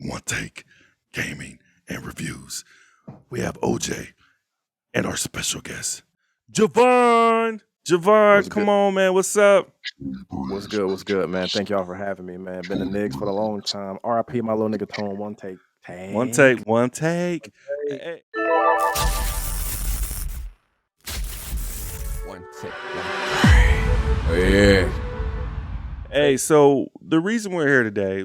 One Take Gaming and Reviews. We have OJ and our special guest, Javon. Javon, What's come good? on, man. What's up? What's good? What's good, man? Thank y'all for having me, man. Been a niggas for a long time. RIP my little nigga Tone. One take. One take, Tank. one take. Hey, Hey, one take. Oh, yeah. hey, so the reason we're here today,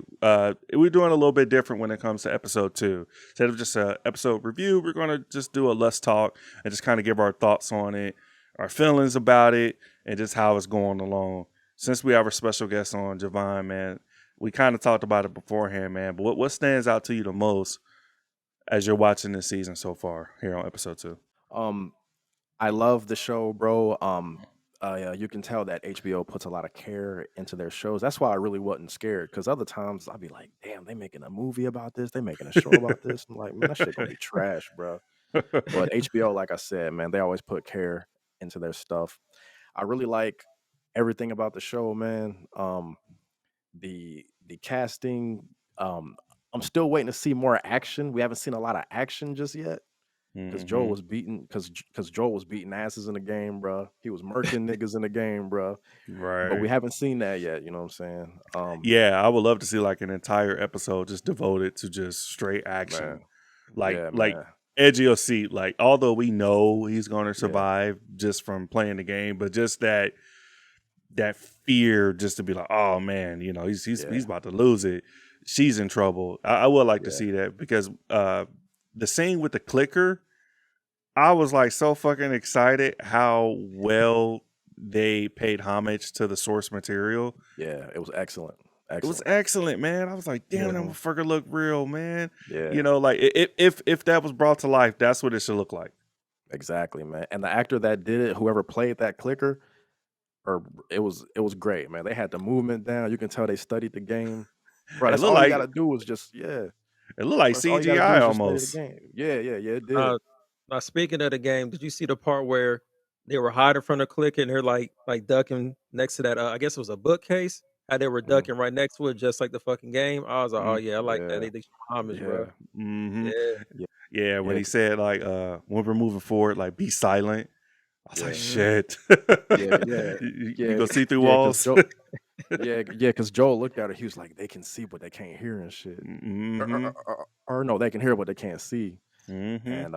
we're doing a little bit different when it comes to episode 2. Instead of just an episode review, we're going to just do a Let's Talk and just kind of give our thoughts on it, our feelings about it, and just how it's going along. Since we have our special guest on, Javon, man, we kind of talked about it beforehand, man, but what stands out to you the most as you're watching this season so far here on episode 2? I love the show, bro. You can tell that HBO puts a lot of care into their shows. That's why I really wasn't scared. Because other times I'd be like, damn, they making a movie about this. They making a show about this. I'm like, man, that shit gonna be trash, bro. But HBO, like I said, man, they always put care into their stuff. I really like everything about the show, man. The casting. I'm still waiting to see more action. We haven't seen a lot of action just yet. Because Joel was beating, because Joel was beating asses in the game, bro. He was murking niggas in the game, bro. But we Right. haven't seen that yet. You know what I'm saying? Yeah, I would love to see like an entire episode just devoted to just straight action. Man, Like yeah, like man, edge of your seat. Like although we know he's gonna yeah, survive just from playing the game, but just that fear just to be like, oh man, you know, he's yeah, about to lose it. She's in trouble. I would like to yeah, see that because the scene with the clicker, I was like so fucking excited how well they paid homage to the source material. yeah. It was excellent, It was excellent. excellent, man. I was like, damn, that hmm motherfucker look real, man. Yeah, You know, like if that was brought to life, that's what it should look like. exactly, man. And the actor that did it, whoever played that clicker, or it was great, man. They had the movement down. You can tell they studied the game, bro. It That's looked all you like gotta do is just yeah. Bro, that's all you gotta do CGI is just study the almost. game. Yeah, yeah, yeah. It did. Uh, Now speaking of the game, did you see the part where they were hiding from the click and they're like ducking next to that? I guess it was a bookcase. How they were Mhm, ducking right next to it, just like the fucking game. I was like, oh Mm, yeah, I like that. yeah, They show homage, bro. yeah, hmm Yeah, yeah, Yeah, when yeah. he said like when we're moving forward, like be silent. I was like, Yeah, hmm shit. yeah, yeah, You yeah, go see through yeah. Because walls. Joe, yeah, because Joel looked at her. He was like, "They can see, but they can't hear and shit." hmm Or no, they can hear, but they can't see. hmm And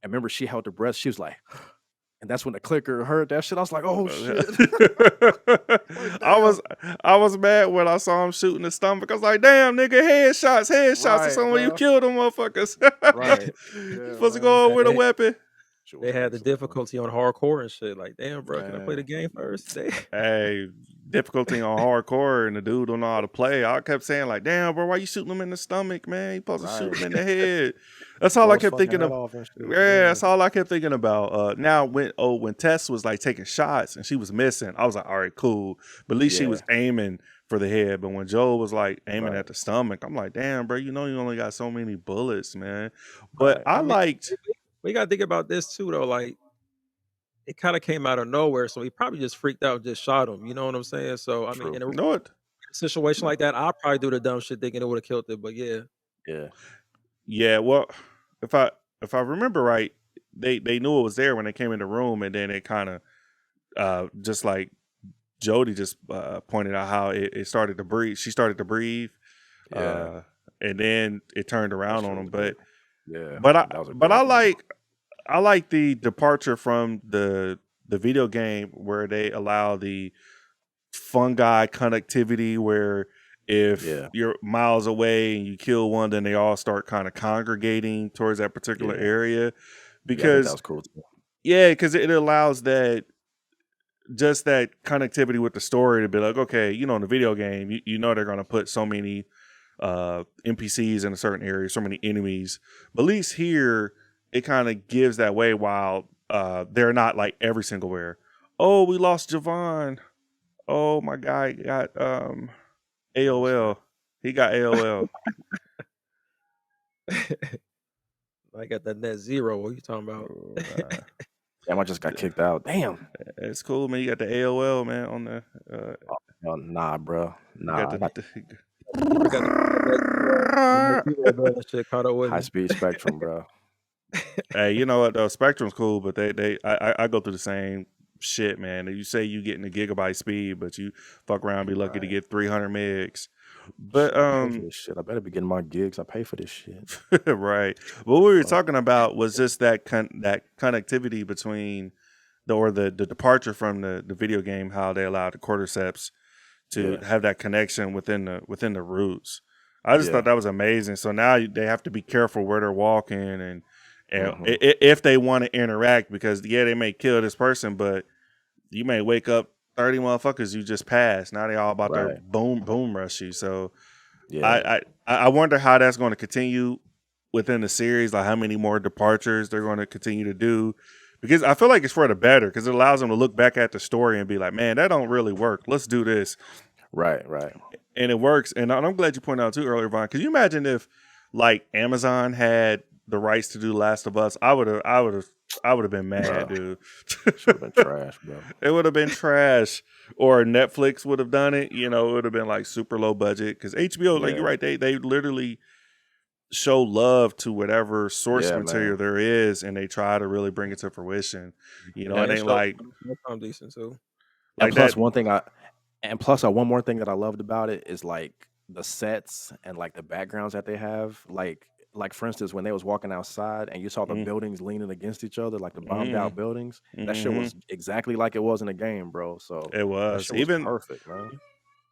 remember, she held her breath. She was like, and that's when the clicker heard that shit. I was like, "Oh shit!" Like, I damn. was mad when I saw him shooting the stomach. I was like, damn, nigga, headshots. That's Right, when you bro. kill them motherfuckers. Right. You Yeah, supposed to man. go in yeah, with a weapon. Shit they was had the excellent, bro. difficulty on hardcore and shit. Like, damn, bro, can I play the Man. game first? Damn. Hey, difficulty on hardcore and the dude don't know how to play. I kept saying like, damn, bro, why you shooting him in the stomach, man? You supposed to shoot Right. him in the head. That's all Blow I his kept fucking thinking head of. off and shit. Yeah, Yeah. that's all I kept thinking about. Now when Tess was like taking shots and she was missing, I was like, all right, cool. But at least she Yeah. was aiming for the head. But when Joel was like aiming Right. at the stomach, I'm like, damn, bro, you know you only got so many bullets, man. But Right. I I mean, liked. we gotta think about this too, though. Like, it kind of came out of nowhere, so he probably just freaked out, and just shot him. You know what I'm saying? So, I mean, True. in a You know what? situation like that, I'll probably do the dumb shit thinking it would have killed it. But yeah, Yeah. Yeah, well, if I remember right, they knew it was there when they came in the room, and then it kind of just like Jody just pointed out how it started to breathe. She started to breathe, Yeah. and then it turned That around shit on was him. good. Yeah. But That was a but great I moment. like the departure from the video game where they allow the fungi connectivity where if Yeah. you're miles away and you kill one, then they all start kind of congregating towards that particular Yeah. area. Yeah. I think that Because was cool too. because it allows that just that connectivity with the story to be like, okay, you know, in the video game, you know they're gonna put so many NPCs in a certain area, so many enemies. But at least here it kind of gives that way while they're not like every single where. Oh, we lost Javon. Oh, my guy got What's that? AOL. He got AOL. I got that net zero. What you talking about? Uh, Damn, I just got kicked out. Damn. it's cool, man. You got the AOL, man. On the Oh, nah, bro. you got Nah. the You forgot to put that keyboard button and shit caught up with High me. speed Spectrum, bro. Hey, you know what though? Spectrum's cool, but I go through the same shit, man. You say you getting a gigabyte speed, but you fuck around and be lucky to Right. get 300 megs. But I pay for this shit. I better be getting my gigs. I pay for this shit. right. What we were Fuck. talking about was just that that connectivity between the departure from the video game, how they allowed the cordyceps to Yeah. have that connection within the roots. I just Yeah. thought that was amazing. So now they have to be careful where they're walking and Mhm. if they want to interact, because yeah, they may kill this person, but you may wake up 30 motherfuckers you just passed. Now they all about to Right. boom rush you. So Yeah. I wonder how that's going to continue within the series, like how many more departures they're going to continue to do. Because I feel like it's for the better, because it allows them to look back at the story and be like, man, that don't really work. Let's do this. Right. Right. And it works. And I'm glad you pointed out too earlier, Vaughn. Could you imagine if like Amazon had the rights to do Last of Us? I would have been mad, Bruh. dude. Should have been trash, bro. It would have been trash. Or Netflix would have done it. You know, it would have been like super low budget. Because HBO, like you're Yeah. right, they literally show love to whatever source Yeah, material man. there is, and they try to really bring it to fruition. You know, Yeah, it they ain't showed like some decent too. And like plus, that. one more thing that I loved about it is like the sets and like the backgrounds that they have. Like for instance, when they was walking outside and you saw the Mhm. buildings leaning against each other, like the bombed out buildings, that shit Mhm. was exactly like it was in the game, bro. So It that was shit was even perfect, man.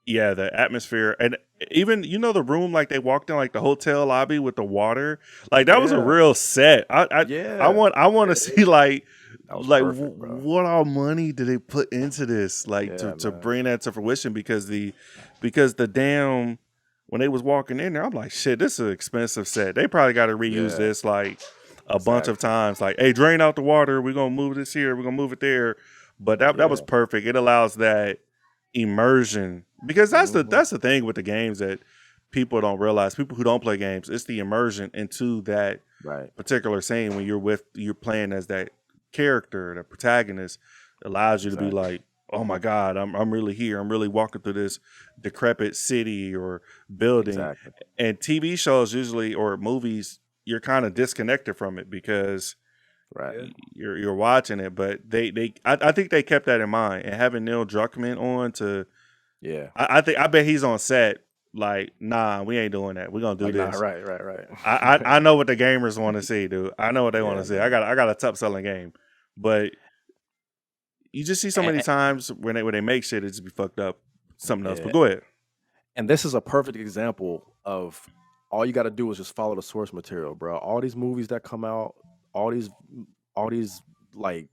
yeah, the atmosphere, and even the room, like they walked in, like the hotel lobby with the water, like that was a Yeah. real set. I Yeah. want to see like That was like perfect, bro. what all money did they put into this, like Yeah, to man. bring that to fruition, because the damn, when they was walking in there, I'm like, shit, this is an expensive set. They probably got to reuse Yeah. this like a bunch of Exactly. times. Like, hey, drain out the water. We're gonna move this here. We're gonna move it there. But that was Yeah. perfect. It allows that immersion, because that's Mhm. the thing with the games that people don't realize. People who don't play games, it's the immersion into that Right. particular scene when you're playing as that character, the protagonist, allows you to be Exactly. like, oh my god, I'm really here. I'm really walking through this decrepit city or building. Exactly. And TV shows usually, or movies, you're kind of disconnected from it because Right. you're watching it. But I think they kept that in mind, and having Neil Druckmann on to, Yeah. I bet he's on set like, nah, we ain't doing that. We're gonna do Like, nah, this. right. I know what the gamers want to see, dude. I know what they want Yeah, to see. man. I got a top selling game, but you just see so many And, times when they make shit, it just be fucked up. Something else. yeah. But go ahead. And this is a perfect example of all you got to do is just follow the source material, bro. All these movies that come out, all these like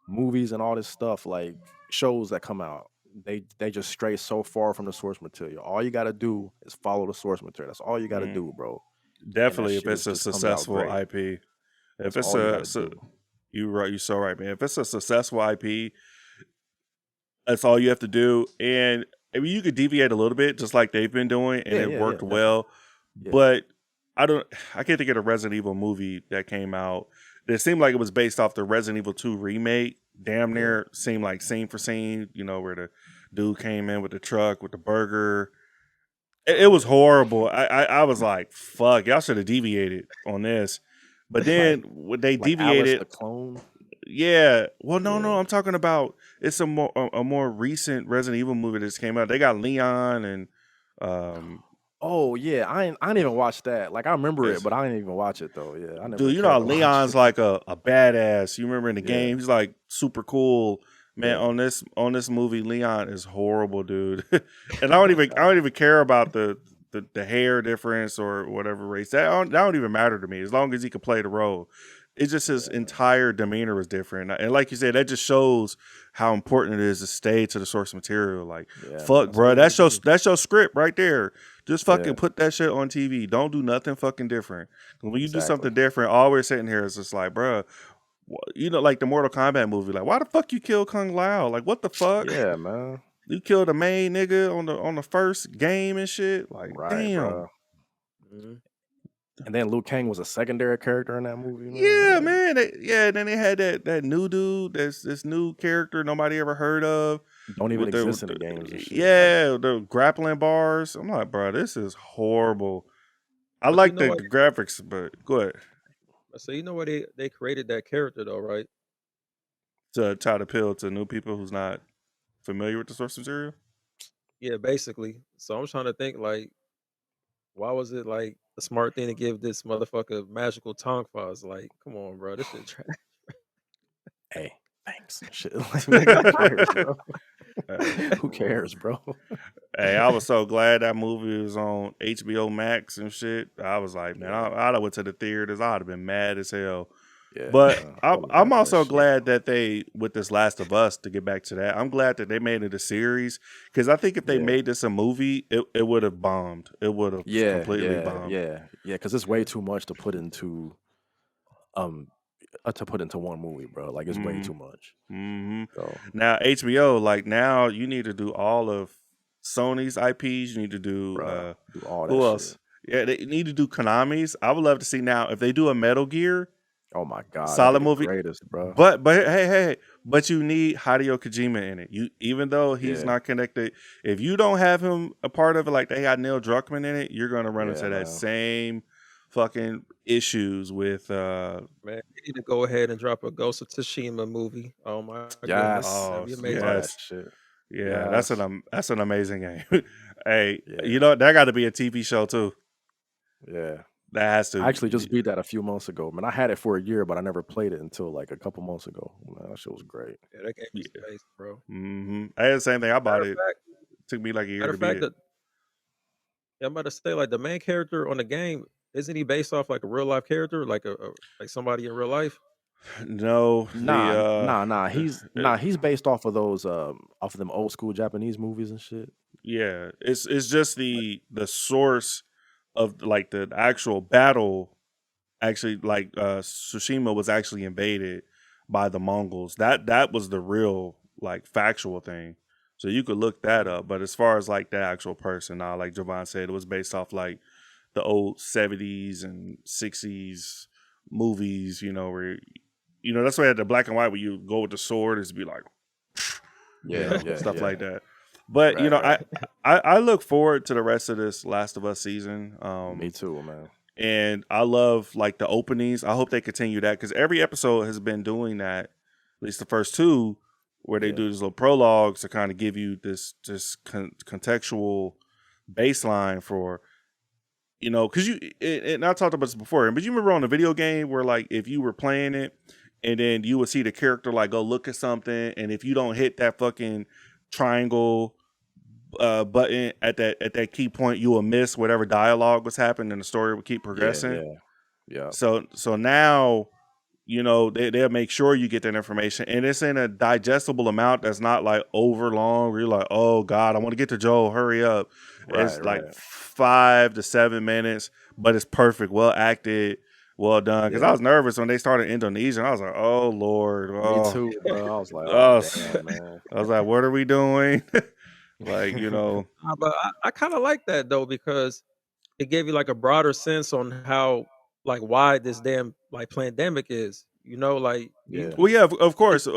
movies and all this stuff, like shows that come out, they just stray so far from the source material. All you got to do is follow the source material. That's all you got to Mhm. do, bro. Definitely, that if it's shit a just comes out successful great. IP. If That's it's all you got to do. you're so right, man. If it's a successful IP, that's all you have to do. And I mean, you could deviate a little bit, just like they've been doing, and it worked Definitely. well. Yeah. But I can't think of a Resident Evil movie that came out. It seemed like it was based off the Resident Evil 2 remake. Damn Yeah. near seemed like scene for scene, where the dude came in with the truck with the burger. It was horrible. I was like, fuck, y'all should have deviated on this. But then when they Like Alice deviated, the clone. yeah. Well, no, Yeah. I'm talking about, it's a more recent Resident Evil movie that just came out. They got Leon and Oh yeah, I ain't even watched that. Like I remember Yes. it, but I didn't even watch it though. Yeah, I never. dude, you know cared how to watch Leon's it. like a badass. You remember in the Yeah. game, he's like super cool. Man, Yeah. on this movie, Leon is horrible, dude. And I don't even care about the hair difference or whatever race. That don't even matter to me as long as he can play the role. It's just his entire demeanor was different, and like you said, that just shows how important it is to stay to the source material. Like, Yeah, fuck, that's bro, all you that's gotta do. that's your script right there. Just fucking Yeah. put that shit on TV. Don't do nothing fucking different. When you do something Exactly. different, all we're sitting here is just like, bro, like the Mortal Kombat movie. Like, why the fuck you kill Kung Lao? Like, what the fuck? Yeah, man. You killed the main nigga on the first game and shit. Like, Right, damn. bro. Mhm. And then Liu Kang was a secondary character in that movie, man. Yeah, Like, man. Then they had that new dude. That's this new character nobody ever heard of. don't even with the, exist in the games and shit. Like, yeah, the grappling bars. I'm like, bro, this is horrible. I But you like know the, what? the graphics, but go ahead. So you know what they created that character though, right? To try to appeal to new people who's not familiar with the source material. Yeah, basically. So I'm trying to think like, why was it like a smart thing to give this motherfucker magical tongue fuzz? Like, come on, bro, this shit trash. hey, thanks. Shit. Like, nigga, who cares, bro? Hey, Who cares, bro? hey, I was so glad that movie was on HBO Max and shit. I was like, man, Yeah, I'd have went to the theaters. I'd have been mad as hell. yeah, But bro. I I'm, was I'm there for that also shit. glad that they, with this Last of Us, to get back to that, I'm glad that they made it a series because I think if they Yeah, made this a movie, it would have bombed. It would have yeah, completely yeah, bombed. yeah, yeah. Because it's way too much to put into um one movie, bro. Like, it's way hmm too much. hmm So Now HBO, like now, you need to do all of Sony's IPs. You need to do bro, do all that who shit. else? Yeah, they need to do Konami's. I would love to see now if they do a Metal Gear Oh my god, that'd solid be the movie. greatest, bro. But hey, but you need Hideo Kojima in it. You even though he's Yeah, not connected, if you don't have him a part of it, like they got Neil Druckmann in it, you're gonna run yeah, into that man. same fucking issues with Man, they need to go ahead and drop a Ghost of Tsushima movie. Oh my goodness, Yes, that'd be oh amazing. love that yes. shit. Yeah, Yes, that's an amazing game. Hey, yeah, you know that got to be a TV show too. yeah. That has I to. actually just beat that a few months ago. Man, I had it for a year, but I never played it until like a couple months ago. Man, that shit was great. Yeah, that game Yeah. is amazing, bro. I had the same thing. I bought Matter of it. fact, Took me like a year matter to of beat fact, it. that yeah, I'm about to say like the main character on the game isn't he based off like a real life character, like like somebody in real life? No, Nah. uh, He's based off of those off of them old school Japanese movies and shit. yeah, it's just the source of like the actual battle. Actually, like Tsushima was actually invaded by the Mongols. That was the real like factual thing. So you could look that up. But as far as like the actual person, like Javon said, it was based off like the old 70s and 60s movies. Where that's why the black and white where you go with the sword is be like Yeah, stuff yeah. like that. But Right, right. I look forward to the rest of this Last of Us season. Me too, man. And I love like the openings. I hope they continue that because every episode has been doing that. At least the first two, where they Yeah. do these little prologues to kind of give you this contextual baseline for because and I talked about this before, but you remember on the video game where like if you were playing it and then you would see the character like go look at something, and if you don't hit that fucking triangle button at that key point, you will miss whatever dialogue was happening, and the story will keep progressing. Yeah. So now they'll make sure you get that information, and it's in a digestible amount that's not like over long where you're like, oh god, I want to get to Joel, hurry up. It's Right. like 5 to 7 minutes, but it's perfect, well acted, well done. Because I Yeah. was nervous when they started Indonesian. I was like, oh lord, Me too, bro. I was like, oh, oh damn, man. I was like, what are we doing? Like But I kind of like that though because it gave you like a broader sense on how like wide this damn like pandemic is. You know, like Yeah. well, yeah, of course. I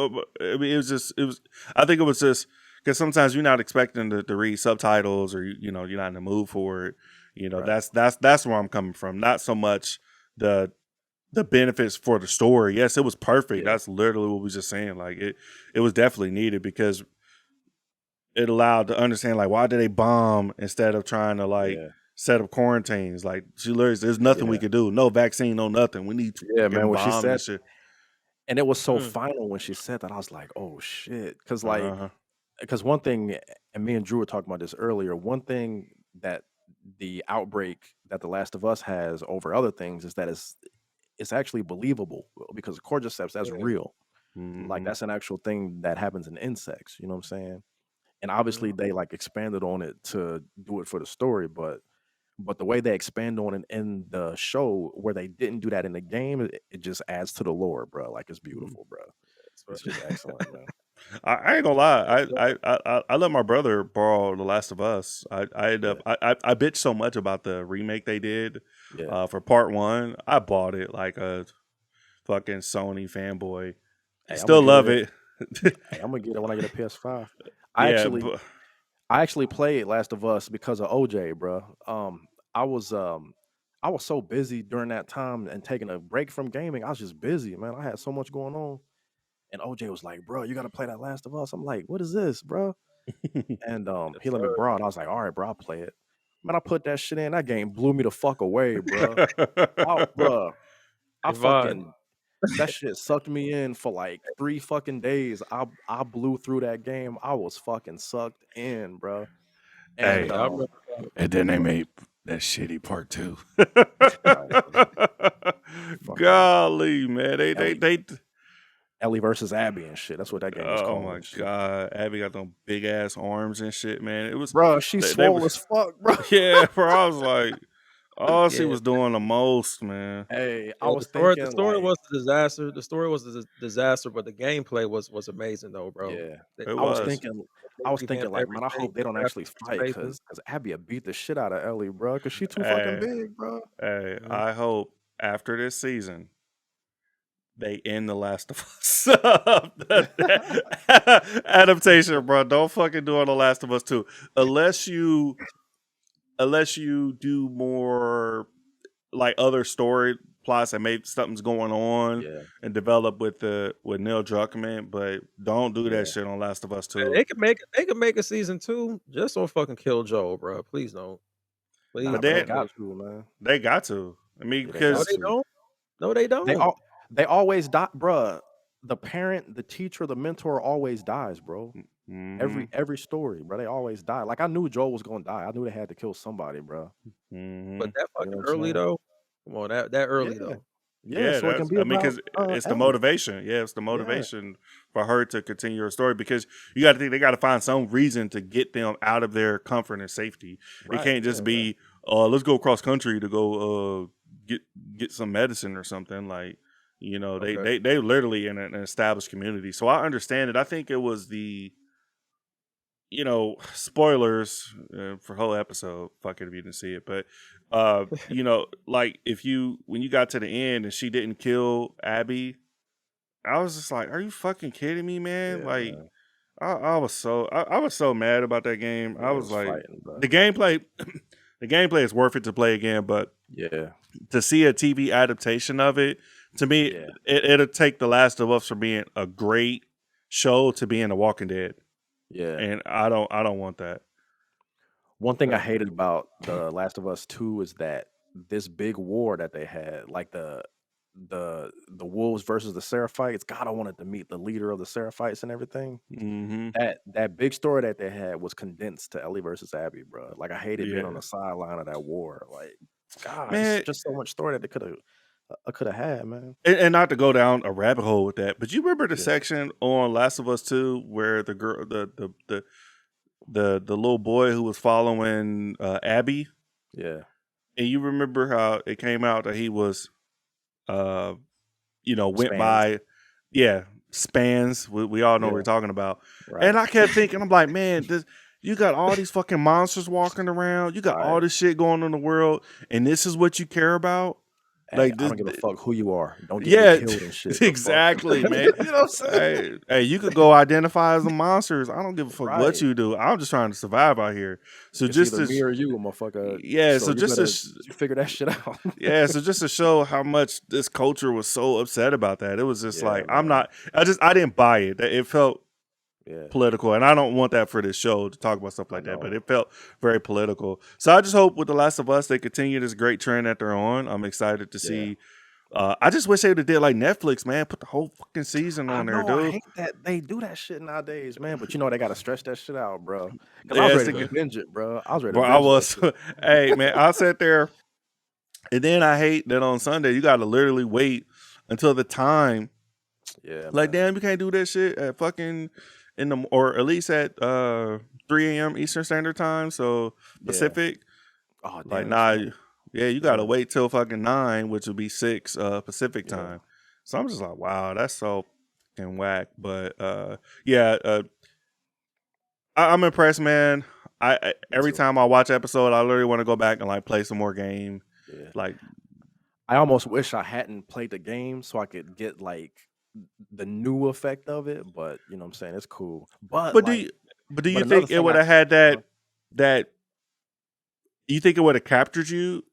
mean, it was. I think it was just because sometimes you're not expecting to read subtitles, or you're not in the mood for it. Right. That's where I'm coming from. Not so much the benefits for the story. Yes, it was perfect. Yeah. That's literally what we was just saying. Like it was definitely needed because it allowed to understand like why did they bomb instead of trying to like Yeah. set up quarantines. Like she literally, there's nothing we Yeah. could do. No vaccine, no nothing. We need to Yeah, man. When she bomb said, this shit. and it was so Mm. final when she said that, I was like, oh shit. Because Uh-huh. one thing, and me and Drew were talking about this earlier, one thing that the outbreak that The Last of Us has over other things is that it's actually believable because cordyceps, that's Yeah. real. Mhm. Like that's an actual thing that happens in insects. You know what I'm saying? And obviously Mhm. they like expanded on it to do it for the story, but the way they expand on it in the show where they didn't do that in the game, it just adds to the lore, bro. Like it's beautiful, bro. That's It's right. just excellent, man. I ain't gonna lie. Yeah. I let my brother borrow The Last of Us. I ended up I bitched so much about the remake they did Yeah. for part 1. I bought it like a fucking Sony fanboy. Hey, Still I'ma love get it. Hey, I'm gonna get it when I get a PS5. I Yeah, actually I actually played Last of Us because of OJ, bro. I was um I was so busy during that time and taking a break from gaming. I was just busy, man. I had so much going on. And OJ was like, "Bro, you got to play that Last of Us." I'm like, "What is this, bro?" And Yes, he let me sir. borrow it. I was like, "All right, bro, I'll play it." Man, I put that shit in. That game blew me the fuck away, bro. Bro, I Hey, Vod. fucking that shit sucked me in for like 3 fucking days. I blew through that game. I was fucking sucked in, bro. And Hey, Hey, I remember. and then they made that shitty part 2. right, fucking Golly, man, Ellie they. Ellie versus Abby and shit. That's what that game was Oh called my and shit. god, Abby got them big ass arms and shit, man. It was Bro, she's they swole was as fuck, bro. yeah, bro. I was like, oh, she Yeah, was doing the most, man. Hey, I yeah. was The thinking story like, was a disaster. The story was a disaster, but the gameplay was amazing though, bro. yeah. They, It I was was. thinking they I was thinking revamped like, man, I everything. hope they The don't actually graphics fight was amazing. because Abby would beat the shit out of Ellie, bro, because she too fucking Hey, big, bro. hey, Mhm. I hope after this season they end The Last of Us adaptation, bro. Don't fucking do on The Last of Us 2 unless you do more like other story plots and maybe something's going on Yeah, and develop with Neil Druckmann, but don't do yeah. that shit on Last of Us Man, 2. they could make a season 2 just on fucking Kill Joel, bro. Please don't. Nah, Please But but they don't. then got to, man. they got to. I mean, Yeah, they No, got because they to. don't. No, they They don't. all they always die, bro. The parent, the teacher, the mentor always dies, bro. hmm Every story, bro. They always die. Like I knew Joel was gonna die. I knew they had to kill somebody, bro. hmm But that You know fucking what I'm early saying? though. Come on, that early Yeah, though. yeah. yeah, So it can that's be I mean, about because it's the Ellie. motivation. Yeah, it's the Yeah, motivation for her to continue her story because you got to think they got to find some reason to get them out of their comfort and safety. It right. can't Yeah, just be, let's go cross country to go get some medicine or something. Like, you know, Okay. they literally in an established community. So I understand it. I think it was the, you know, spoilers for whole episode. Fuck it if you didn't see it, but you know, like if you when you got to the end and she didn't kill Abby, I was just like, are you fucking kidding me, man? yeah, Like man. I was so mad about that game. I Nigga was was like, fighting, bro. the gameplay, the gameplay is worth it to play again, but Yeah, to see a TV adaptation of it, to me, yeah, it'll take The Last of Us from being a great show to being The Walking Dead, yeah. and I don't want that. One thing I Okay. hated about The Last of Us 2 is that this big war that they had, like the wolves versus the Seraphites. God, I wanted to meet the leader of the Seraphites and everything. hmm That big story that they had was condensed to Ellie versus Abby, bro. Like I hated being on Yeah, the sideline of that war. Like, God, man, just so much story that they could have had, man. and not to go down a rabbit hole with that, but you remember the Yeah, section on Last of Us 2 where the girl, the little boy who was following Abby, yeah, and you remember how it came out that he was, uh, you know, went spans, by, yeah, spans. We all know what yeah, we're talking about, and right, I kept thinking, I'm like, man, you got all these fucking monsters walking around, you got all right. this shit going on in the world, and this is what you care about, Hey, like I this. don't give a fuck who you are. Don't get me Yeah, killed and shit. The fuck, exactly, man. you know what I'm saying? Hey, you could go identify as the monsters. I don't give a fuck what Right. you do. I'm just trying to survive out here. So It's just either to, me or you, motherfucker. yeah, So so you just to, better figure that shit out. yeah, so just to show how much this culture was so upset about that, it was just Yeah, like man. I didn't buy it. It felt Yeah, political, and I don't want that for this show to talk about stuff I like that, but know. it felt very political. So I just hope with The Last of Us they continue this great trend that they're on. I'm excited to Yeah. see. I just wish they would have did like Netflix, man. Put the whole fucking season I on there, know. I dude. hate that they do that shit nowadays, man. But you know they gotta stretch that shit out, bro. Because I was Yeah, ready to binge it, bro. I was ready to bro, I binge that was. shit. Hey, man, I sat there, and then I hate that on Sunday you got to literally wait until the time. Yeah, Like, man. damn, you can't do that shit at fucking or at least at 3 a.m. Eastern Standard Time, so Yeah. Pacific. Oh Like, damn, that's nah, right. yeah, you got to Yeah, wait till fucking 9, which would be 6 Pacific yeah, time. So I'm just like, wow, that's so fucking whack. But yeah, I'm impressed, man. me Every too. time I watch an episode, I literally want to go back and like play some more game. Yeah. Like, I almost wish I hadn't played the game so I could get like the new effect of it. But you know what I'm saying? It's cool. But but like But do you But another think it thing would I have had uh, that? You think it would have captured you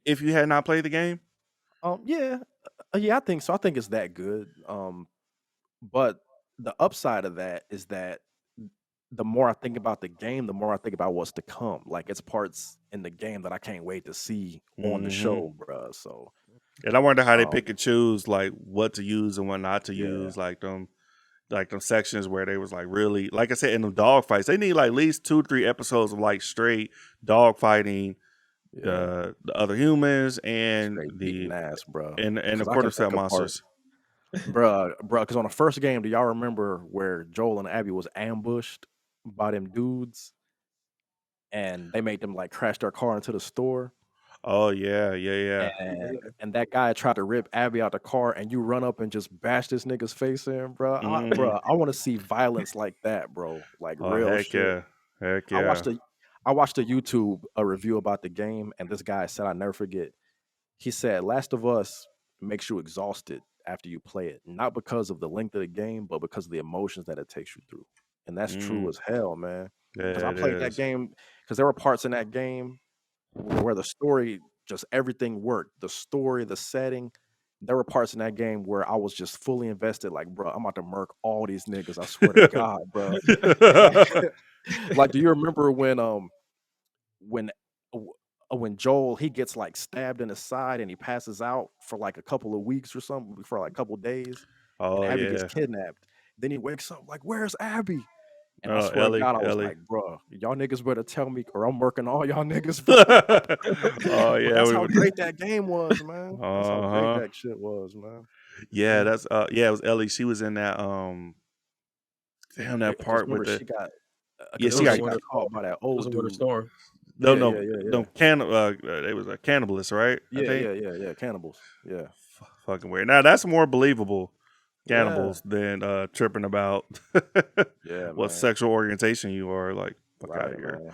if you had not played the game? yeah, yeah, I think so. I think it's that good. But the upside of that is that the more I think about the game, the more I think about what's to come. Like it's parts in the game that I can't wait to see on the Hmm. show, bruh. So, And I wonder how they pick um, and choose like what to use and what not to yeah, use. Like them sections where they was like really, like I said, in the dog fights, they need like at least 2-3 episodes of like straight dog fighting yeah, the other humans and straight beating the ass, bruh. and the Because I can cordyceps think of parts, monsters. bruh. Because on the first game, do y'all remember where Joel and Abby was ambushed by them dudes and they made them like crash their car into the store? Oh yeah, yeah, yeah. And Yeah. and that guy tried to rip Abby out the car, and you run up and just bash this nigga's face in, bro. Hmm. I want to see violence like that, bro. Like Oh real heck shit. yeah, heck I yeah. watched a I watched a YouTube a review about the game, and this guy said I never forget. He said, "Last of Us makes you exhausted after you play it, not because of the length of the game, but because of the emotions that it takes you through." And that's true Mm, as hell, man. Because yeah, I it played that is. game because there were parts in that game where the story, just everything worked. The story, the setting. There were parts in that game where I was just fully invested. Like, bro, I'm about to murk all these niggas. I swear to God, bro. Like, do you remember when when Joel he gets like stabbed in the side and he passes out for like a couple of weeks or something for like a couple of days, and Oh Abby gets yeah. kidnapped. Then he wakes up like, "Where's Abby?" And I Oh swear to Ellie, God, I was Ellie. like, "Bro, y'all niggas better tell me, or I'm working all y'all niggas, bro." Oh But yeah, that's we how would. great that game was, man. That's how great Uh-huh. that shit was, man. Yeah, Yeah, that's yeah, it was Ellie. She was in that damn yeah. that Because part with remember, the because yeah, It she was remember a got she got winter. caught by that It was old a winter dude. storm. no Yeah, no yeah, yeah, yeah, no it was a cannibalist, right? I yeah, think. yeah, yeah, yeah. Cannibals. Yeah, Fucking weird. Now that's more believable yeah, cannibals than tripping about yeah, what man. sexual orientation you are. Like, fuck out of Right, here. man.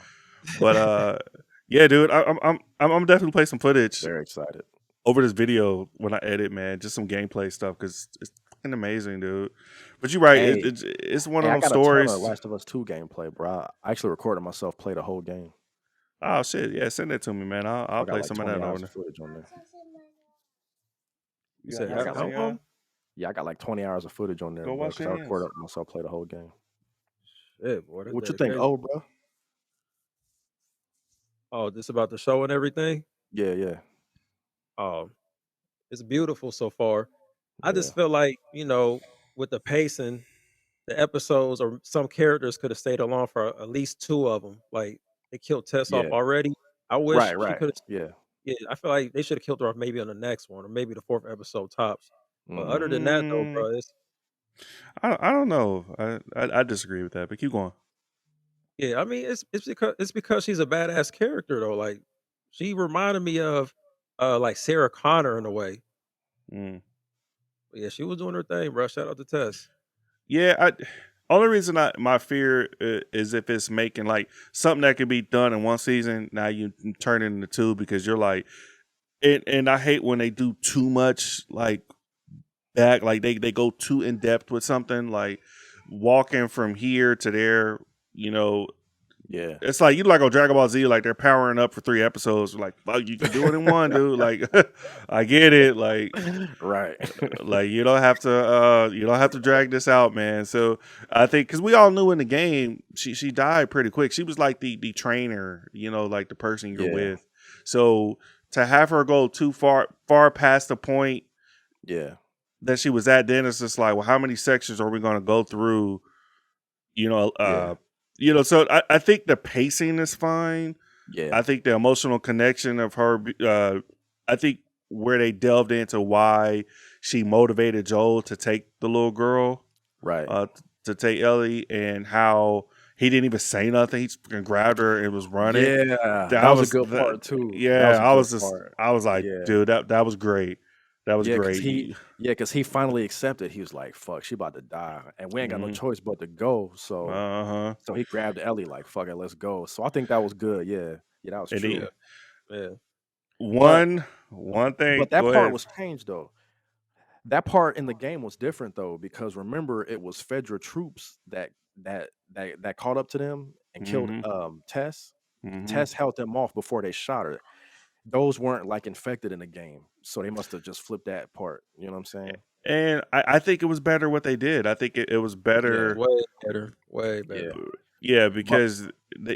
But yeah, dude, I'm definitely play some footage Very excited. over this video when I edit, man. Just some gameplay stuff because it's fucking amazing, dude. But you're right. Hey, It's one hey, of I them got a ton of stories. Last of Us 2 gameplay, bro. I actually recorded myself play the whole game. Oh shit, yeah, send it to me, man. So I'll I got play like some of 20 that over hours of there. footage on there. You You got said Yeah, I got how like Amazon? long? yeah, I got like 20 hours of footage on there, Go bro. wash Because your I hands. recorded myself play the whole game. Shit, boy, that's What you think? dedication. Oh, bro. Oh, this about the show and everything. Yeah, yeah, Oh, it's beautiful so far. I yeah, just feel like with the pacing, the episodes or some characters could have stayed along for at least two of them. Like they killed Tess off yeah. already. I wish Right, she right. could have. Yeah. Yeah, I feel like they should have killed her off maybe on the next one or maybe the fourth episode tops. But Mm-hmm. other than that, though, Mm, bro, it's I don't know. I disagree with that, but keep going. yeah. I mean, it's because she's a badass character though. Like she reminded me of like Sarah Connor in a way. Mm. But yeah, she was doing her thing, bro. Shout out to Tess. Yeah, only reason my fear is if it's making like something that could be done in one season. Now you turn it into two because you're like, and I hate when they do too much like back, like they go too in depth with something, like walking from here to there. You know, Yeah. it's like you like on Dragon Ball Z, like they're powering up for 3 episodes. Like, fuck, you can do it in one, dude. Like, I get it. Right. Like you don't have to drag this out, man. So I think because we all knew in the game she died pretty quick. She was like the trainer, you know, like the person you're Yeah. with. So to have her go too far past the point Yeah. that she was at, then it's just like, well, how many sections are we going to go through? You know, Yeah. So I think the pacing is fine. Yeah. I think the emotional connection of her, I think where they delved into why she motivated Joel to take the little girl, Right. to take Ellie, and how he didn't even say nothing. He just fucking grabbed her and was running. Yeah. That That was a was good part too. That yeah. was a good part. I was like, Yeah. dude, that was great. That was Yeah, cause great. he finally accepted. He was like, "Fuck, she about to die, and we ain't got no Mm-hmm. choice but to go." So, Uh huh. so he grabbed Ellie, like, "Fuck it, let's go." So I think that was good. Yeah, yeah, that was And true. Yeah, yeah. But one thing. that Go part ahead. was changed though. That part in the game was different though, because remember it was Fedra troops that caught up to them and killed Mm-hmm. Tess. Mm-hmm. Tess held them off before they shot her. Those weren't like infected in the game, so they must have just flipped that part. You know what I'm saying? And I think it was better what they did. I think it was Yeah, better. Way better. Way yeah, better. Yeah, but because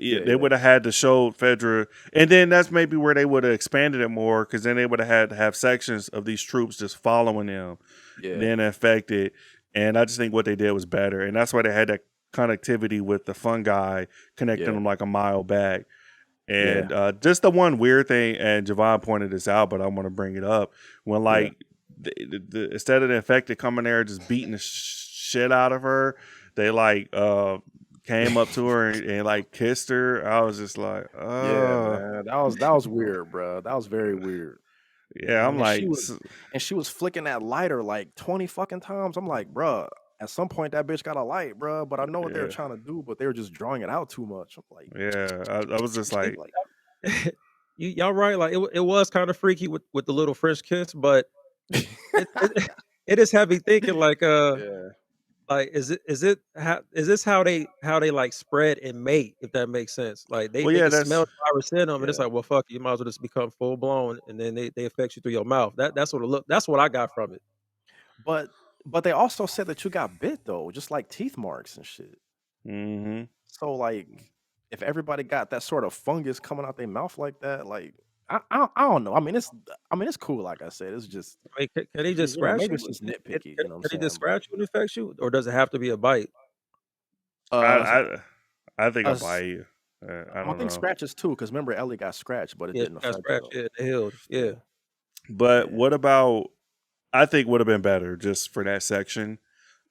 yeah, they would have had to show Fedra, and then that's maybe where they would have expanded it more, because then they would have had to have sections of these troops just following them, yeah, then infected. And I just think what they did was better, and that's why they had that connectivity with the fungi connecting yeah, them like a mile back. yeah, And just the one weird thing, and Javon pointed this out, but I want to bring it up when yeah. like instead of the infected coming there just beating the shit out of her, they like came up to her and like kissed her. I was just like, Yeah, man, that was weird, bro. That was very weird. yeah. I'm And she like, was and she was flicking that lighter like 20 fucking times. I'm like, bruh, at some point that bitch got a light, bruh. But I know what they were yeah, trying to do, but they were just drawing it out too much. I'm like, yeah. I was just like, like Y'all right. Like it was kind of freaky with the little French kiss, but it it, it is heavy thinking. yeah, Like is this how they like spread and mate, if that makes sense? Like well, they yeah, can smell that's the virus in them, and it's yeah. like, well, fuck, you might as well just become full blown, and then they affect you through your mouth. That's what I got from it. But they also said that you got bit though, just like teeth marks and shit. mm-hmm. So like, if everybody got that sort of fungus coming out their mouth like that, like I don't know. I mean it's cool. Like I said, it's just I mean, can he just scratch maybe you? it's just Can, nitpicky. can, You know what can he I'm just saying? But scratch you and infect you, or does it have to be a bite? I uh, I think I'll us buy you. I I don't think know. scratches too, because remember Ellie got scratched, but it Yeah, didn't she got affect her scratched. though. Yeah, it healed. Yeah. Yeah, But yeah, what about? I think would have been better just for that section.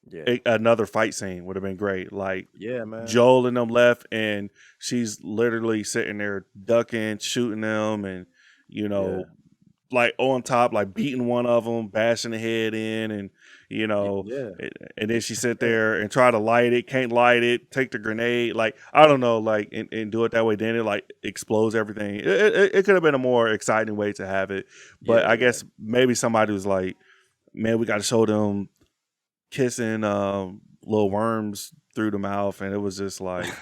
yeah, Another fight scene would have been great. Like yeah, man. Joel and them left, and she's literally sitting there ducking, shooting them, and you Yeah, know, like on top, like beating one of them, bashing the head in, and you know, yeah, and then she sit yeah, there and try to light it, can't light it, take the grenade, like I don't know, like and do it that way. Then it like explodes everything. It could have been a more exciting way to have it, but yeah, I yeah. guess maybe somebody was like, man, we got to show them kissing little worms through the mouth, and it was just like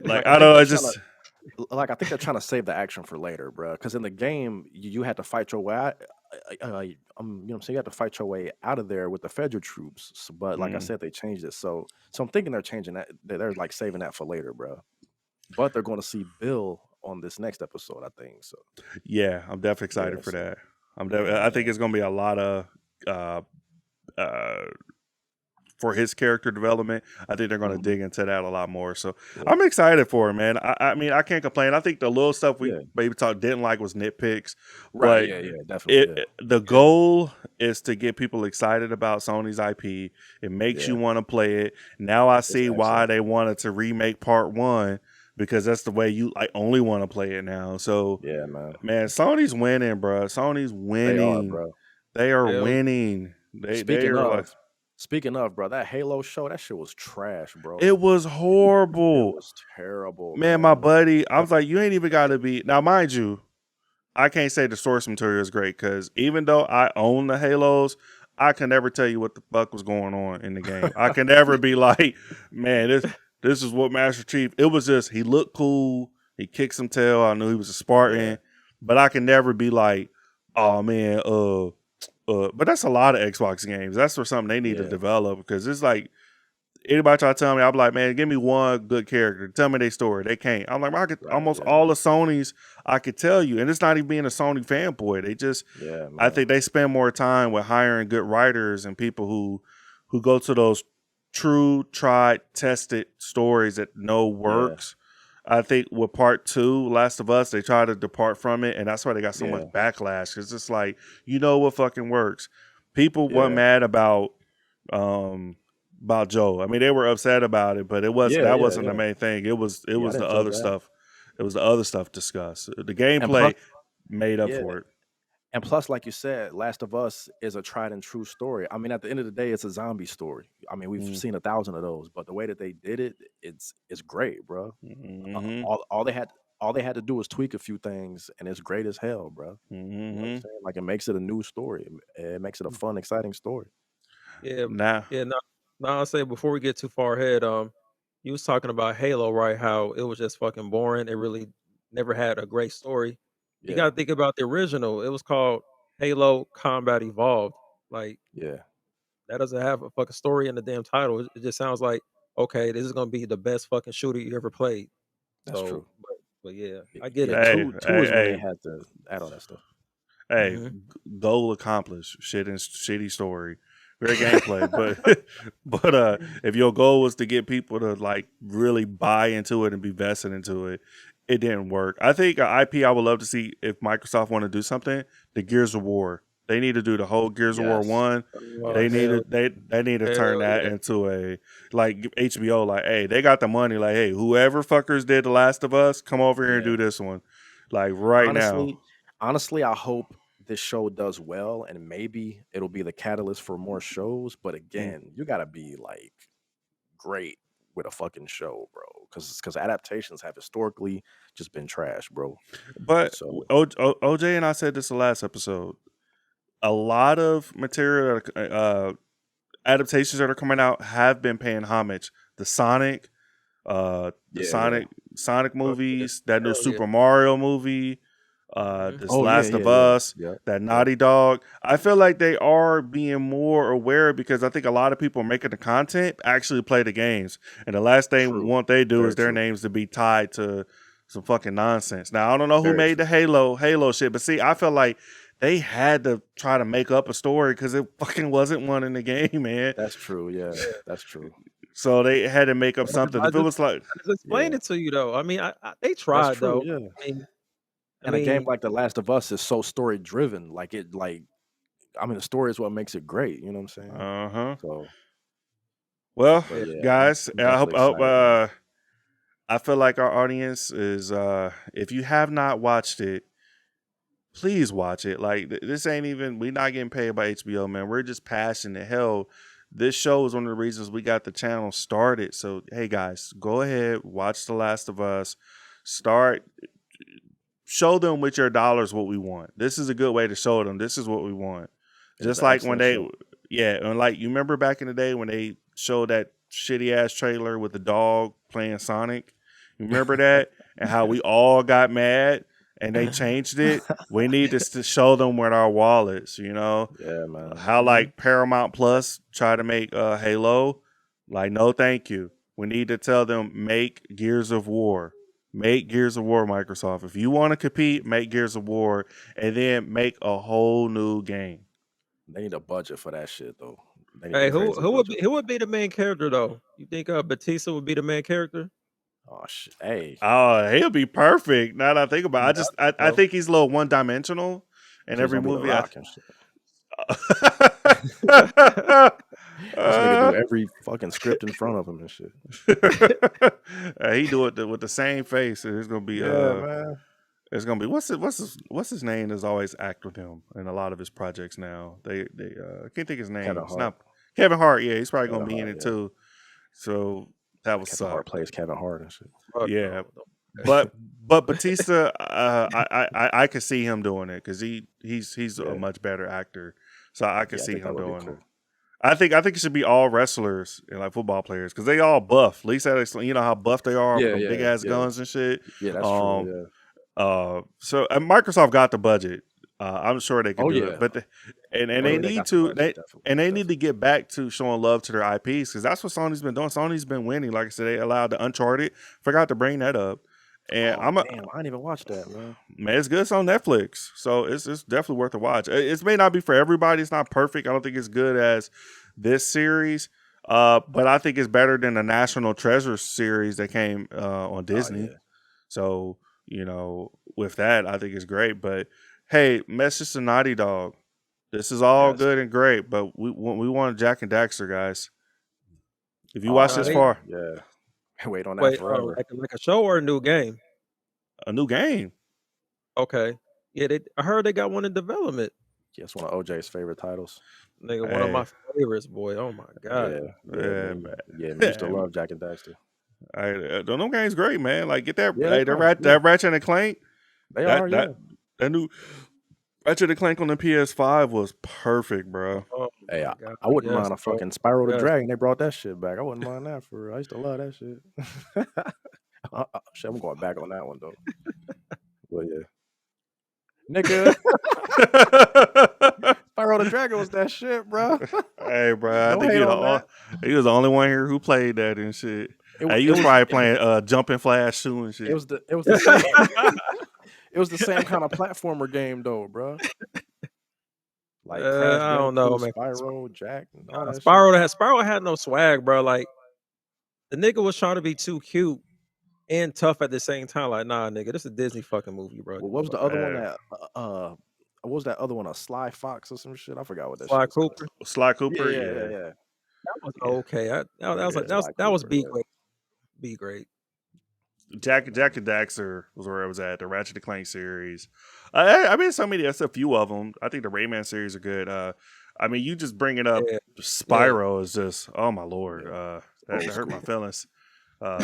Like I I think don't know, they're it's trying to just like I think they're trying to save the action for later, bro. Because in the game, you had to fight your way out. You know what I'm saying? You had to fight your way out of there with the federal troops. But like I mm, said, they changed it. So I'm thinking they're changing that. They're like saving that for later, bro. But they're going to see Bill on this next episode, I think. So yeah, I'm definitely yeah, excited for so that. yeah, I think man. it's gonna be a lot of uh uh for his character development. I think they're going to Mhm. dig into that a lot more. So Yeah, I'm excited for it, man. I mean, I can't complain. I think the little stuff we yeah. maybe didn't like was nitpicks, Right. but Yeah, yeah, definitely. Yeah, the goal is to get people excited about Sony's IP. It makes you yeah. want to play it. Now I It's see why excellent. they wanted to remake part one, because that's the way you like only want to play it now. So Yeah, man. man, Sony's winning, bro. Sony's They are, winning. bro. They are Hell yeah. winning. They Speaking are like, of, speaking of, bro, that Halo show, that shit was trash, bro. it was It horrible. was terrible, Man, my man. buddy, I was like, you ain't even got to be. Now, mind you, I can't say the source material is great, because even though I own the Halos, I can never tell you what the fuck was going on in the game. I can never be like, man, this is what Master Chief. It was just he looked cool. He kicked some tail. I knew he was a Yeah, Spartan, but I can never be like, oh man, but that's a lot of Xbox games. That's for something they need to yeah, develop, because it's like anybody try to tell me, I'm like, man, give me one good character. Tell me their story. They can't. I'm like, I could right, almost yeah, all the Sony's I could tell you, and it's not even being a Sony fanboy. They just, yeah, I man. think they spend more time with hiring good writers and people who go to those true, tried, tested stories that know Yeah, works. I think with part two, Last of Us, they try to depart from it, and that's why they got so much yeah, backlash. Because it's like, you know what fucking works. People weren't yeah, mad um about Joe. I mean, they were upset about it, but yeah, that yeah, wasn't the yeah. main thing. It Yeah, I was the didn't judge other that. stuff. It was the other stuff discussed. The And plus, gameplay made up yeah, for it. and plus, like you said, Last of Us is a tried and true story. I mean, at the end of the day, it's a zombie story. I mean, we've Mm-hmm. seen 1,000 of those, but the way that they did it, it's great, bro. Mm-hmm. All they had to do was tweak a few things, and it's great as hell, bro. You know what I'm Mm-hmm. saying? Like it makes it a new story. It makes it a fun, exciting story. Yeah. Now, Yeah. Now I'll say before we get too far ahead, you was talking about Halo, right? How it was just fucking boring. It really never had a great story. You Yeah, got to think about the original. It was called Halo Combat Evolved. Like yeah, that doesn't have a fucking story in the damn title. It just sounds like okay, this is gonna be the best fucking shooter you ever played. that's So, true. but yeah, I get Yeah, it though. two is when they Hey, had to add all that stuff. hey, Hmm. goal accomplished. Shitty story. Great gameplay, but but if your goal was to get people to like really buy into it and be vested into it, it didn't work. I think an IP I would love to see if Microsoft want to do something. The Gears of War. They need to do the whole Gears of War Yes. 1. Oh They need hell, to they need to turn hell that yeah. into a like HBO. Like, hey, they got the money. Like, hey, whoever fuckers did The Last of Us, come over here and Yeah. do this one. Like right now. Honestly, I hope this show does well, and maybe it'll be the catalyst for more shows. But again, you gotta be like great with a fucking show, bro, because adaptations have historically just been trash, bro. But So OJ and I said this the last episode. A lot of material, adaptations that are coming out have been paying homage. The Sonic, the yeah. Sonic Oh yeah. movies, that new Hell yeah. Super Mario movie, Hmm. this Oh yeah, Last yeah, of yeah, Us, yeah, that yeah. Naughty Dog. I feel like they are being more aware because I think a lot of people making the content actually play the games, and the last thing True. want they do Very is their true. names to be tied to some fucking nonsense. Now I don't know who Very made true. the Halo shit, but see, I feel like they had to try to make up a story because it fucking wasn't one in the game, man. That's true. Yeah, Yeah. that's true. So they had to make up But something. I If it just was like, I just explained Yeah, it to you though. I mean, they that's tried true. though. Yeah. I mean, I And a game mean, like The Last of Us is so story driven. I mean, the story is what makes it great. You know what I'm saying? uh-huh. So, Well, but yeah, guys, I'm definitely excited, man. I feel like our audience is if you have not watched it, please watch it. Like this ain't even we not getting paid by HBO, man. We're just passionate. Hell, this show is one of the reasons we got the channel started. So hey guys, go ahead, watch The Last of Us. Start show them with your dollars what we want. This is a good way to show them this is what we want. It is Just an like when excellent they show. yeah, and like you remember back in the day when they showed that shitty ass trailer with the dog playing Sonic? You remember that? And how we all got mad and they changed it? We need to show them with our wallets, you know? Yeah, man. How like Paramount Plus try to make Halo? Like, no thank you. We need to tell them make Gears of War. Make Gears of War, Microsoft. If you want to compete, make Gears of War and then make a whole new game. They need a budget for that shit, though. They need hey, a crazy budget. who would be the main character though? You think Batista would be the main character? Oh shit. Hey. Oh, he'll be perfect. Now that I think about it, Yeah, I think I so. think he's a little one dimensional in So he's every gonna be the movie. Rock and shit. This nigga do every fucking script in front of him and shit. He do it with the same face. And it's gonna be Yeah, man. it's gonna be what's his name is always act with him in a lot of his projects now. They I can't think his name. Kevin It's Hart. not Kevin Hart. Yeah, he's probably gonna Kevin be in Hart, it yeah. too. So that was Kevin Hart suck. plays Kevin Hart and shit. Fuck Yeah, no. but Batista, I could see him doing it because he's Yeah. a much better actor. So I could Yeah, I see think that him would be doing cool. it. I think it should be all wrestlers and like football players because they all buff. At least you know how buff they are with Yeah, them big yeah, ass yeah. guns and shit. Yeah, that's true. Yeah. So Microsoft got the budget. I'm sure they can Oh do yeah. it, but and Oh, they yeah, need got the to budget, they need definitely. to get back to showing love to their IPs because that's what Sony's been doing. Sony's been winning. Like I said, they allowed the Uncharted. Forgot to bring that up. And Oh damn, I didn't even watch that, man. man, it's good. It's on Netflix, so it's definitely worth a watch. It may not be for everybody. It's not perfect. I don't think it's good as this series, but I think it's better than the National Treasure series that came on Disney. Oh yeah. So you know, with that, I think it's great. But hey, message to Naughty Dog. This is all Yes. good and great, but we want Jack and Daxter, guys. If you Oh, watch I this wait. far, Yeah. Wait on that Wait, forever. like a show or a new game? a new game. Okay. Yeah, I heard they got one in development. Yeah, it's one of OJ's favorite titles. Nigga, one of Hey, my favorites, boy. Oh my god. Yeah. yeah, Man. man. Yeah, man. Used to love Jack and Daxter. Them games great, man. Like get that, Yeah, hey, they are, yeah. that Ratchet and Clank. They are, yeah. That new Ratchet and Clank on the PS5 was perfect, bro. Oh Hey, my I, god, I wouldn't yes, mind a bro. fucking Spyro the Yes. Dragon. They brought that shit back. I wouldn't mind that for real. I used to love that shit. Shit, I'm going back on that one though. But yeah. Nigga, Spyro the Dragon was that shit, bro. Hey, bro, I Don't think hate on that. he was the only one here who played that and shit. It, Hey, you was probably playing Jumping Flash 2 and shit. it was the same. It was the same kind of platformer game though, bro. Like Crash I don't know, Bandicoot, man. Spyro, Jack, and all that shit. Spyro had no swag, bro. Like the nigga was trying to be too cute and tough at the same time. Like, nah, nigga, this is a Disney fucking movie, bro. Well, what was the other one Hey. that what was that other one? A Sly Fox or some shit? I forgot what that Sly shit was Cooper? Sly Cooper, Yeah. That was Yeah. okay. That was like Yeah, that was Sly B Cooper, grade. B grade. Jack and Daxter was where it was at. The Ratchet and Clank series. I mean, that's a few of them. I think the Rayman series are good. I mean, you just bringing up Yeah. Spyro is just, oh my lord, Yeah. that Old hurt my school. feelings.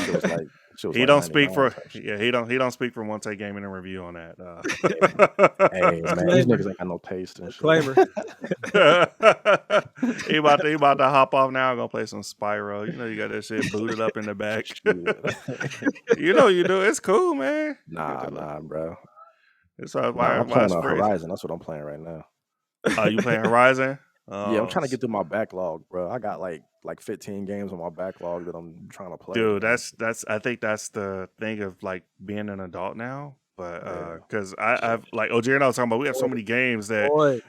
Shit was like, He don't speak 99 for type shit. he don't speak for One Take Gaming and Review on that. Hey man, these niggas ain't got no taste and shit. Disclaimer. he about to hop off now. Gonna play some Spyro. You know you got that shit booted up in the back. You know you do. It's cool, man. Nah, bro. It's I'm playing on Horizon. That's what I'm playing right now. Oh, you playing Horizon? Yeah, I'm trying to get through my backlog, bro. I got like 15 games on my backlog that I'm trying to play. Dude, man. that's I think that's the thing of like being an adult now. But Yeah. because I've like OJ and I was talking about, we have so many games that Boy,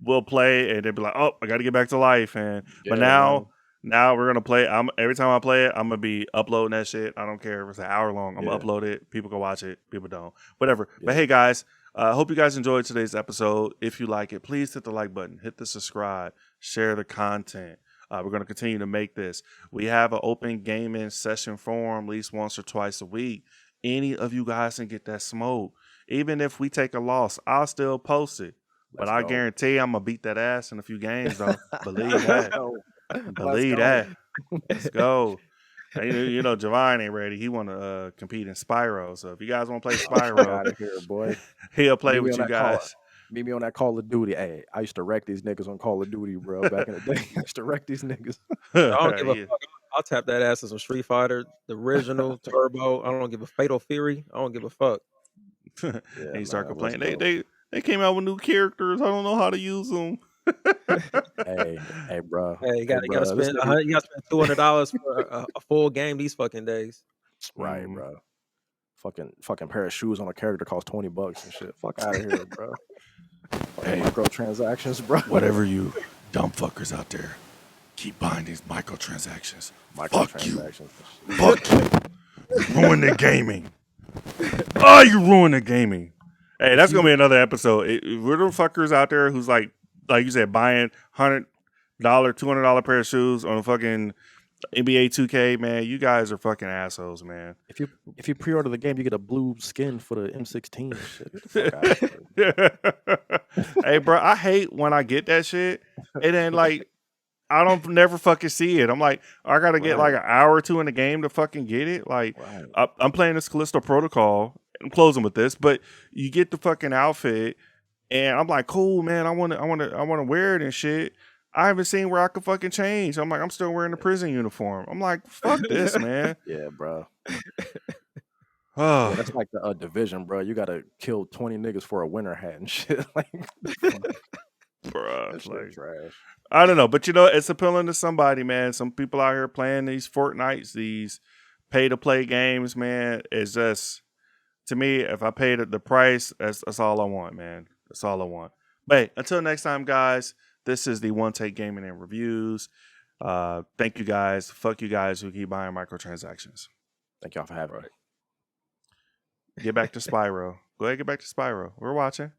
we'll play and they'll be like, oh, I got to get back to life. And but Yeah, now man. we're gonna play. Every time I play it, I'm gonna be uploading that shit. I don't care if it's an hour long. I'm gonna Yeah. upload it. People can watch it. People don't. Whatever. But Yeah. hey, guys, hope you guys enjoyed today's episode. If you like it, please hit the like button, hit the subscribe, share the content. We're going to continue to make this. We have an open gaming session forum at least once or twice a week. Any of you guys can get that smoke. Even if we take a loss, I'll still post it. But I guarantee I'm going to beat that ass in a few games, though. Believe that. Believe that. Let's go. You know, Javon ain't ready. He want to compete in Spyro. So if you guys want to play Spyro, out of here, boy. he'll play Meet me with on you that call. guys. Meet me on that Call of Duty. Hey, I used to wreck these niggas on Call of Duty, bro. Back in the day, I used to wreck these niggas. I don't give a Yeah. fuck. I'll tap that ass in some Street Fighter, the original Turbo. I don't give a Fatal Fury. I don't give a fuck. And you start man, complaining. let's go. They came out with new characters. I don't know how to use them. Hey, bro. Hey, you gotta bro, spend this nigga- you gotta spend $200 for a full game these fucking days. Right, Mhm. bro. Fucking pair of shoes on a character costs $20 and shit. Fuck out of here, bro. Hey. Microtransactions, bro. Whatever you dumb fuckers out there, keep buying these microtransactions. Fuck you. Microtransactions. Fuck you. Ruin the gaming. Oh, you ruined the gaming. Hey, that's gonna be another episode. We're the fuckers out there who's like you said, buying $100, $200 pair of shoes on a fucking NBA 2K, man. You guys are fucking assholes, man. If you pre-order the game, you get a blue skin for the M16 and shit. Get the fuck out of here. Hey, bro, I hate when I get that shit and then like I don't never fucking see it. I'm like, I gotta get like an hour or two in the game to fucking get it. Like, Right. I'm playing this Callisto Protocol. I'm closing with this, but you get the fucking outfit, and I'm like, cool, man. I want to wear it and shit. I haven't seen where I could fucking change. I'm like, I'm still wearing the prison uniform. I'm like, fuck this, man. Yeah, bro. Oh, Yeah, that's like the division, bro. You gotta kill 20 niggas for a winter hat and shit. Like, bro, that shit like, trash. I don't know, but you know, it's appealing to somebody, man. Some people out here playing these Fortnites, these pay-to-play games, man. It's just, to me, if I paid the price, that's all I want, man. That's all I want. But hey, until next time, guys, this is the One Take Gaming and Reviews. Thank you guys. Fuck you guys who keep buying microtransactions. Thank y'all for having me. Get back to Spyro. Go ahead, get back to Spyro. We're watching.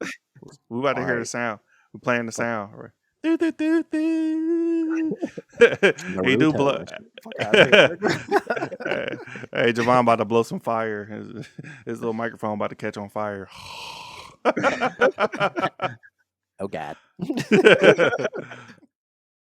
We're about to hear the Alright. sound. We're playing the sound. Do, do, do, do. He do blow. Hey, Javon about to blow some fire. His little microphone about to catch on fire. Oh God.